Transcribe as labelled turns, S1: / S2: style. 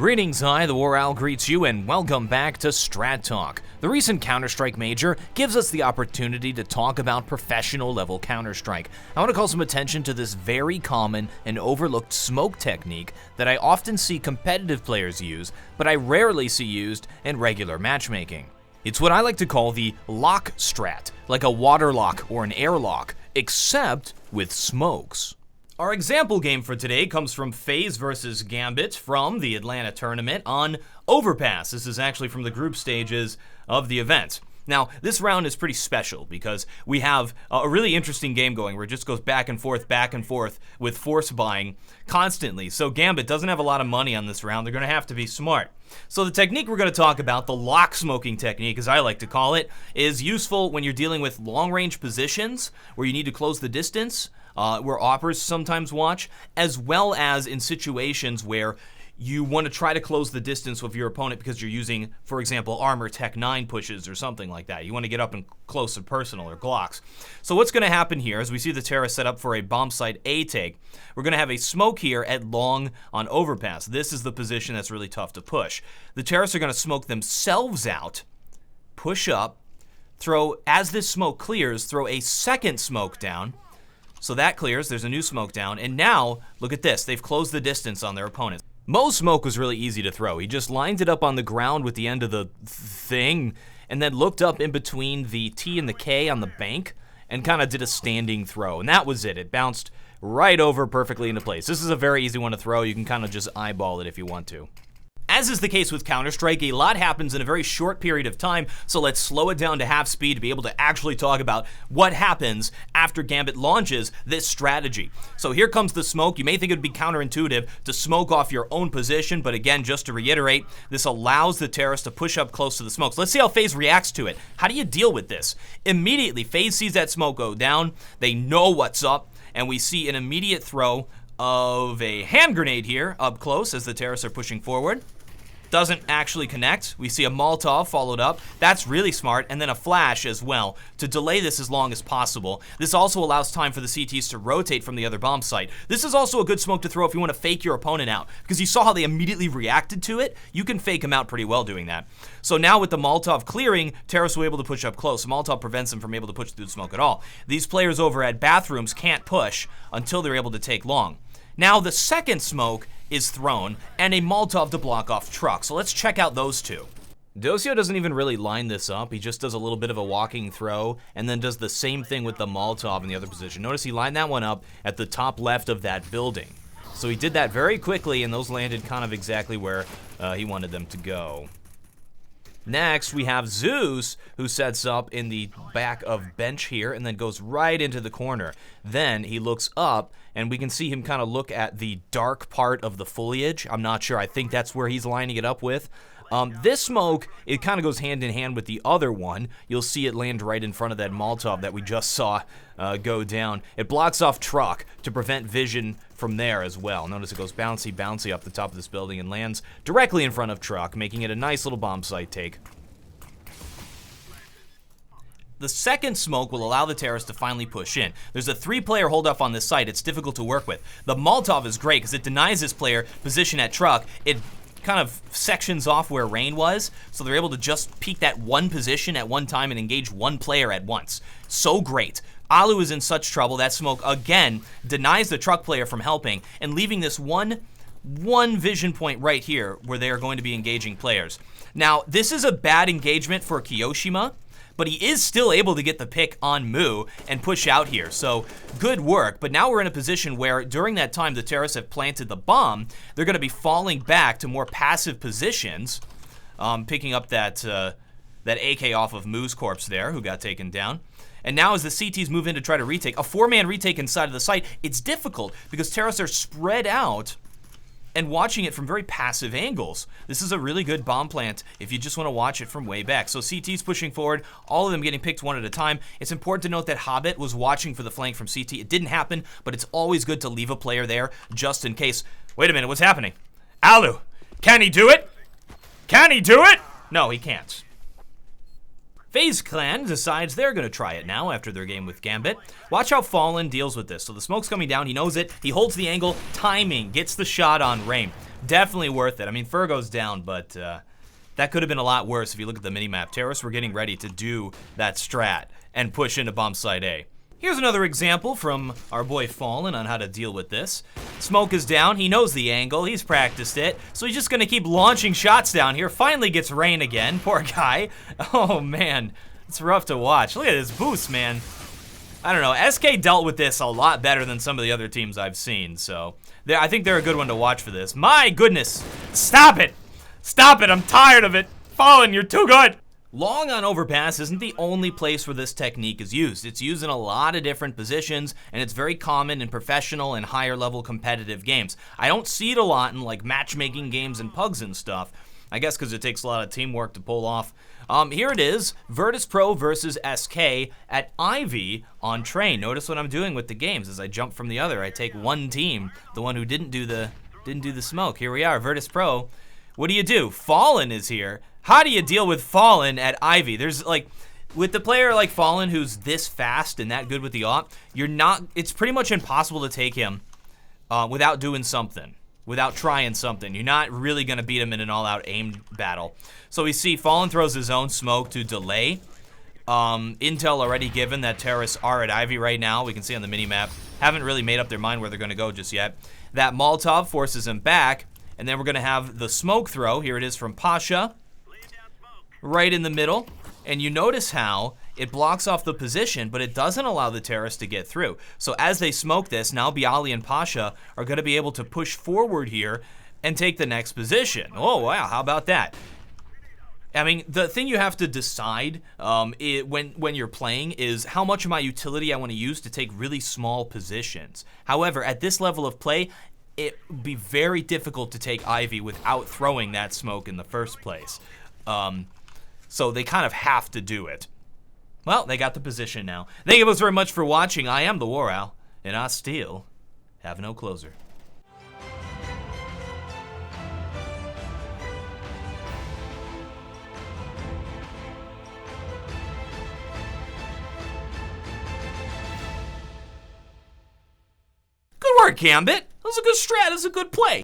S1: Greetings, hi, the War Owl greets you, and welcome back to Strat Talk. The recent Counter-Strike Major gives us the opportunity to talk about professional-level Counter-Strike. I want to call some attention to this very common and overlooked smoke technique that I often see competitive players use, but I rarely see used in regular matchmaking. It's what I like to call the lock strat, like a water lock or an airlock, except with smokes. Our example game for today comes from FaZe versus Gambit from the Atlanta tournament on Overpass. This is actually from the group stages of the event. Now, this round is pretty special because we have a really interesting game going where it just goes back and forth with force buying constantly. So Gambit doesn't have a lot of money on this round. They're going to have to be smart. So the technique we're going to talk about, the lock smoking technique, as I like to call it, is useful when you're dealing with long-range positions where you need to close the distance, where operas sometimes watch, as well as in situations where you want to try to close the distance with your opponent because you're using, for example, armor tech 9 pushes or something like that. You want to get up and close and personal, or Glocks. So what's going to happen here, as we see the terrorist set up for a bomb site A take, we're going to have a smoke here at long on Overpass. This is the position that's really tough to push. The terrorists are going to smoke themselves out, push up, throw, as this smoke clears, throw a second smoke down. So that clears, there's a new smoke down, and now, look at this, they've closed the distance on their opponent. Mo's smoke was really easy to throw. He just lined it up on the ground with the end of the thing, and then looked up in between the T and the K on the bank, and kind of did a standing throw, and that was it. It bounced right over perfectly into place. This is a very easy one to throw. You can kind of just eyeball it if you want to. As is the case with Counter-Strike, a lot happens in a very short period of time, so let's slow it down to half speed to be able to actually talk about what happens after Gambit launches this strategy. So here comes the smoke. You may think it would be counterintuitive to smoke off your own position, but again, just to reiterate, this allows the terrorist to push up close to the smokes. Let's see how FaZe reacts to it. How do you deal with this? Immediately, FaZe sees that smoke go down. They know what's up, and we see an immediate throw of a hand grenade here up close as the terrorists are pushing forward. Doesn't actually connect. We see a Molotov followed up. That's really smart. And then a flash as well to delay this as long as possible. This also allows time for the CTs to rotate from the other bomb site. This is also a good smoke to throw if you want to fake your opponent out, because you saw how they immediately reacted to it. You can fake them out pretty well doing that. So now with the Molotov clearing, terrorists were able to push up close. Molotov prevents them from able to push through the smoke at all. These players over at bathrooms can't push until they're able to take long. Now the second smoke is thrown, and a Molotov to block off truck. So let's check out those two. Docio doesn't even really line this up. He just does a little bit of a walking throw, and then does the same thing with the Molotov in the other position. Notice he lined that one up at the top left of that building. So he did that very quickly, and those landed kind of exactly where he wanted them to go. Next, we have Zeus, who sets up in the back of bench here and then goes right into the corner. Then he looks up, and we can see him kind of look at the dark part of the foliage. I'm not sure. I think that's where he's lining it up with. This smoke, it kind of goes hand in hand with the other one. You'll see it land right in front of that Molotov that we just saw go down. It blocks off truck to prevent vision from there as well. Notice it goes bouncy, bouncy off the top of this building and lands directly in front of truck, making it a nice little bomb site take. The second smoke will allow the terrorists to finally push in. There's a 3-player holdup on this site. It's difficult to work with. The Molotov is great because it denies this player position at truck. It kind of sections off where Rain was, so they're able to just peek that one position at one time and engage one player at once. So great. Alu is in such trouble. That smoke, again, denies the truck player from helping and leaving this one vision point right here where they are going to be engaging players. Now, this is a bad engagement for Kiyoshima, but he is still able to get the pick on Mu and push out here, so good work. But now we're in a position where during that time the terrorists have planted the bomb, they're going to be falling back to more passive positions, picking up that AK off of Mu's corpse there, who got taken down. And now as the CTs move in to try to retake, a 4-man retake inside of the site, it's difficult because terrorists are spread out and watching it from very passive angles. This is a really good bomb plant if you just want to watch it from way back. So CT's pushing forward, all of them getting picked one at a time. It's important to note that Hobbit was watching for the flank from CT. It didn't happen, but it's always good to leave a player there just in case. Wait a minute, what's happening? Alu, can he do it? Can he do it? No, he can't. FaZe Clan decides they're going to try it now after their game with Gambit. Watch how Fallen deals with this. So the smoke's coming down, he knows it, he holds the angle, timing, gets the shot on Rain. Definitely worth it. I mean, Fur goes down, but that could have been a lot worse if you look at the minimap. Terrorists were getting ready to do that strat and push into bomb site A. Here's another example from our boy Fallen on how to deal with this. Smoke is down, he knows the angle, he's practiced it, so he's just gonna keep launching shots down here. Finally gets rain again, poor guy. Oh man, it's rough to watch. Look at this boost, man. I don't know, SK dealt with this a lot better than some of the other teams I've seen, so I think they're a good one to watch for this. My goodness, stop it! Stop it, I'm tired of it. Fallen, you're too good. Long on overpass isn't the only place where this technique is used. It's used in a lot of different positions, and it's very common in professional and higher level competitive games. I don't see it a lot in like matchmaking games and pugs and stuff, I guess because it takes a lot of teamwork to pull off. Here it is, Virtus Pro versus SK at Ivy on Train. Notice what I'm doing with the games as I jump from the other. I take one team, the one who didn't do the smoke. Here we are, Virtus Pro. What do you do? Fallen is here. How do you deal with Fallen at Ivy? There's like, with the player like Fallen who's this fast and that good with the AWP, it's pretty much impossible to take him without doing something, without trying something. You're not really gonna beat him in an all-out aimed battle. So we see Fallen throws his own smoke to delay. Intel already given that terrorists are at Ivy right now. We can see on the minimap. Haven't really made up their mind where they're gonna go just yet. That Molotov forces him back, and then we're gonna have the smoke throw. Here it is from Pasha. Right in the middle, and you notice how it blocks off the position, but it doesn't allow the terrorists to get through. So as they smoke this, now Bialy and Pasha are gonna be able to push forward here and take the next position. Oh wow, how about that? I mean, the thing you have to decide when you're playing is how much of my utility I wanna use to take really small positions. However, at this level of play, it would be very difficult to take Ivy without throwing that smoke in the first place. So they kind of have to do it. Well, they got the position now. Thank you guys very much for watching. I am the War Owl, and I still have no closer. Good work, Gambit. That was a good strat. That was a good play.